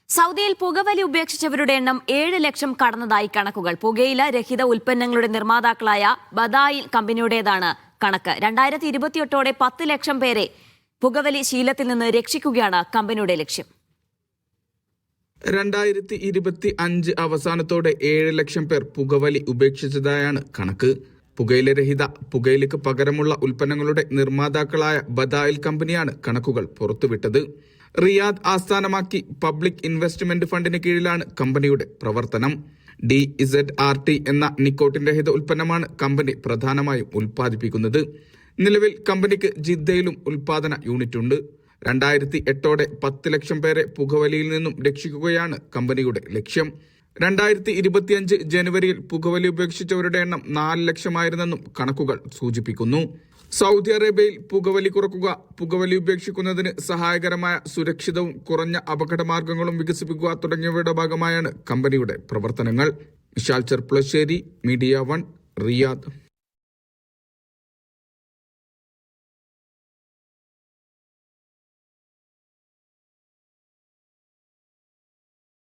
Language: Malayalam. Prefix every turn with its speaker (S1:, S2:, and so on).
S1: സൗദിയിൽ പുകവലി ഉപേക്ഷിച്ചവരുടെ എണ്ണം 7 ലക്ഷം കടന്നതായി കണക്കുകൾ. പുകയില രഹിത ഉൽപ്പന്നങ്ങളുടെ നിർമ്മാതാക്കളായ ബദായിൽ കമ്പനിയുടേതാണ് കണക്ക്. 2028ഓടെ 10 ലക്ഷം പേരെ പുകവലി ശീലത്തിൽ നിന്ന് രക്ഷിക്കുകയാണ് കമ്പനിയുടെ ലക്ഷ്യം.
S2: 2025 അവസാനത്തോടെ 7 ലക്ഷം പേർ പുകവലി ഉപേക്ഷിച്ചതായാണ് കണക്ക്. പുകയിലരഹിത പുകയിലയ്ക്ക് പകരമുള്ള ഉൽപ്പന്നങ്ങളുടെ നിർമ്മാതാക്കളായ ബദായിൽ കമ്പനിയാണ് കണക്കുകൾ പുറത്തുവിട്ടത്. റിയാദ് ആസ്ഥാനമാക്കി പബ്ലിക് ഇൻവെസ്റ്റ്മെന്റ് ഫണ്ടിന് കീഴിലാണ് കമ്പനിയുടെ പ്രവർത്തനം. DZRT എന്ന നിക്കോട്ടിൻ രഹിത ഉൽപ്പന്നമാണ് കമ്പനി പ്രധാനമായും ഉൽപ്പാദിപ്പിക്കുന്നത്. നിലവിൽ കമ്പനിക്ക് ജിദ്ദയിലും ഉൽപാദന യൂണിറ്റുണ്ട്. 2008ഓടെ 10 ലക്ഷം പേരെ പുകവലിയിൽ നിന്നും രക്ഷിക്കുകയാണ് കമ്പനിയുടെ ലക്ഷ്യം. 2025 ജനുവരിയിൽ പുകവലി ഉപേക്ഷിച്ചവരുടെ എണ്ണം 4 ലക്ഷമായിരുന്നെന്നും കണക്കുകൾ സൂചിപ്പിക്കുന്നു. സൗദി അറേബ്യയിൽ പുകവലി കുറക്കുക, പുകവലി ഉപേക്ഷിക്കുന്നതിന് സഹായകരമായ സുരക്ഷിതവും കുറഞ്ഞ അപകടമാർഗങ്ങളും വികസിപ്പിക്കുക തുടങ്ങിയവയുടെ ഭാഗമായാണ് കമ്പനിയുടെ പ്രവർത്തനങ്ങൾ. Vishal Cherpulassery, media 1, Riyadh.